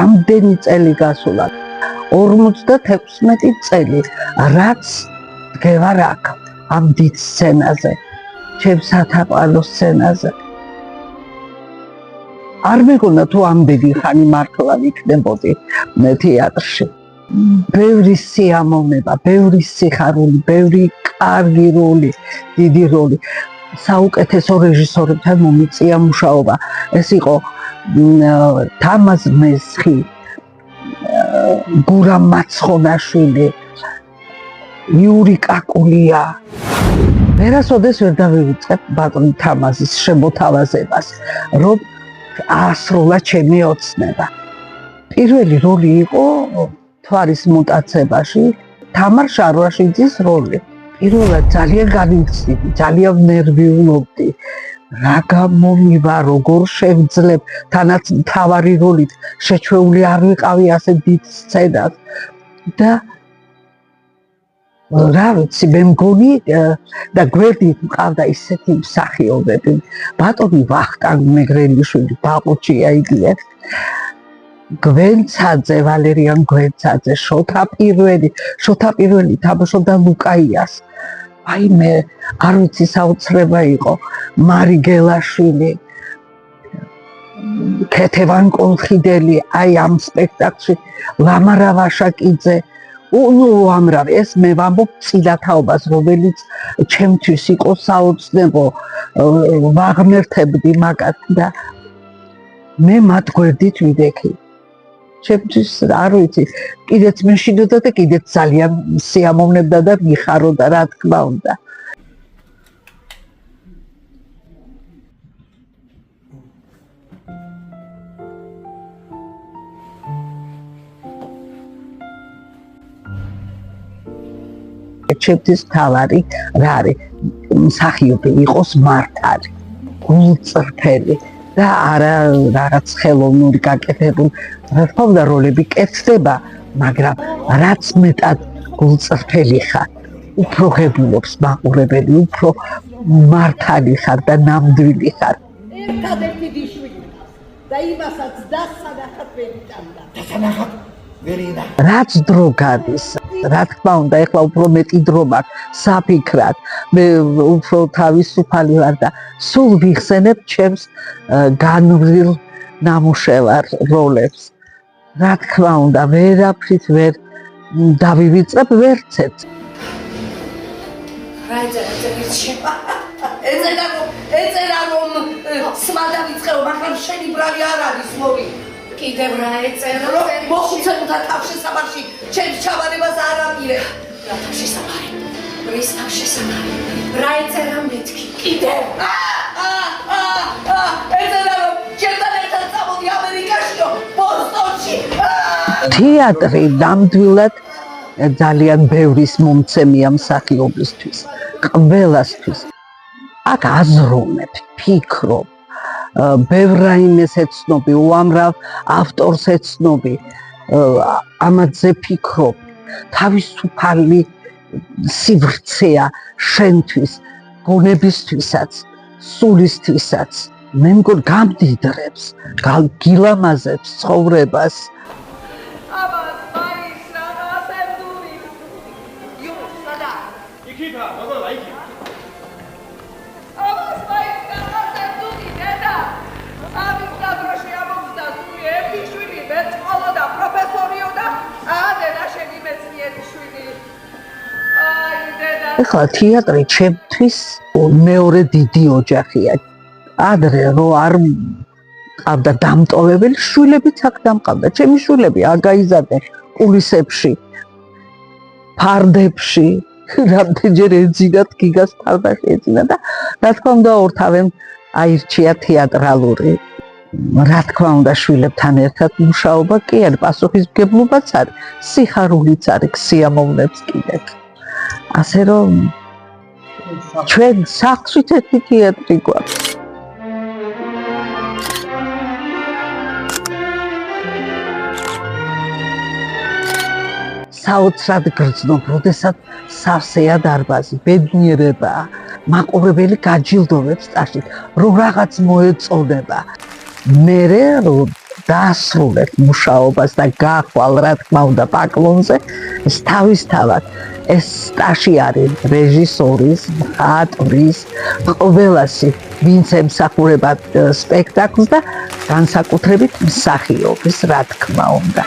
რამდენი წელი გასულა 56 წელი რაც დგევარ აქ ამ დიდ სცენაზე ჩემ სათაყვანო სცენაზე არ მეგონა თუ ამდენი ხანი მართლა ვიქნებოდი თეატრში ბევრი სიამოვნება ბევრი სიხარული ბევრი კარგი როლი დიდი როლი საუკეთესო რეჟისორებთან მომიწია მუშაობა ეს იყო თამაზ მესხი გურამ მაცხონაშვილი იური კაკულია ვერასოდეს ვერ დავივიწყებ ბატონ თამაზის შემოთავაზებას რომ ასრულა ჩემი ოცნება პირველი როლი იყო თვარის მუტაცებაში თამარ შარვაშიძის როლი პირველად ძალიან განიცდიდი ძალიან ნერვიულობდი რა გამომივა როგორ შევძლებ თანაც მთავარი როლით შეჩვეული არ ვიყავი ასე დიდ სცენას და რა ვიცი მე მგონი და გვერდით მყავდა ისეთი მსახიობები ბატონი ვახტანგ მეგრელიშვილი ბაყუჩია იგივე გვენცაძე ვალერიან გვენცაძე შოთა პირველი თამაშობდა ლუკაიას აი მე არ ვიცი საოცრება იყო მარი გელაშვილი ქეთევან კოლხიდელი აი ამ სპექტაკლში ლამარა ვაშაკიძე უამრავი ეს მე ვამბობ წილათაობას რომელიც ჩემთვის იყო საოცნებო ვაღმერთებდი მაგათ და მე მათ გვერდით ვიდექი ჩემთვის არ ვიცი კიდეც მეშინოდა და კიდეც ძალიან სიამოვნებდა და მიხაროდა რა თქმა უნდა ჩემთვის თავარი რა არის მსახიობი იყოს მართალი გულწრფელი და არა რაღაც ხელოვნური გაკეთებული რა თქმა უნდა როლები კეთდება მაგრამ რაც მეტად გულწრფელი ხარ უფრო ღებულობს მაყურებელი უფრო მართალი ხარ და ნამდვილი ხარ ერთადერთი დიშვილი და იმასაც დასანახად ვერიტანდა დასანახად ვერინა რაც დრო გადის რა თქმა უნდა ეხლა უფრო მეტი დრო მაქვს საფიქრად მე უფრო თავისუფალი ვარ და სულ ვიხსენებ ჩემს განვლილ ნამუშევარ როლებს რა თქმა უნდა ვერაფრით ვერ დავივიწყებ ვერცეთ რა ეწერა რომ სმა დავიწყეო მაგრამ შენი ბრალი არ არის მორი კიდევ რა ეწერო მოხუცებულთა თავშესაფარში ჩემს ჩავარებას არ ამირე რა თავშესაფარი რის თავშესაფარი რა ეწერა მეთქი კიდევ ეწერა რომ ჩემთან ერთად წამოდი ამერიკაშიო ბოსტონში თეატრი ნამდვილად ძალიან ბევრის მომცემია მსახიობისთვის ყველასთვის აქ აზროვნებ ფიქრობ ბევრ რაიმეს ეცნობი უამრავ ავტორს ეცნობი ამაზე ფიქრობ თავისუფალი სივრცეა შენთვის გონებისთვისაც სულისთვისაც მე მგონი გამდიდრებს გილამაზებს ცხოვრებას ეხლა თეატრი ჩემთვის მეორე დიდი ოჯახია. ადრე რო არ ყავდა დამტოვებელი, შვილებიც აქ დამყავდა. ჩემი შვილები აგაიზარდნენ კულისებში, ფარდებში, რამდენჯერ ეძინათ გიგას თავდა შეეძინა და რა თქმა უნდა ორთავემ აირჩია თეატრალური. რა თქმა უნდა შვილებთან ერთად მუშაობა კი არ პასუხისმგებლობაც არის, სიხარულიც არის, სიამოვნებს კიდეც. ასე რომ ჩვენ სახლშიც ერთი თეატრი გვაქვს. საოცრად გრძნობ, როდესაც სავსეა დარბაზი, ბედნიერებაა, მაყურებელი გაჯილდოვებს ტაშით, რომ რაღაც მოეწონება. მერე რომ დაასრულეთ მუშაობას და გახვალ რა თქმა უნდა პაკლონზე, ეს თავისთავად ეს სტაჟი არის რეჟისორის, მხატვრის, ყველასი, ვინც ემსახურება სპექტაკლს და განსაკუთრებით მსახიობის, რა თქმა უნდა.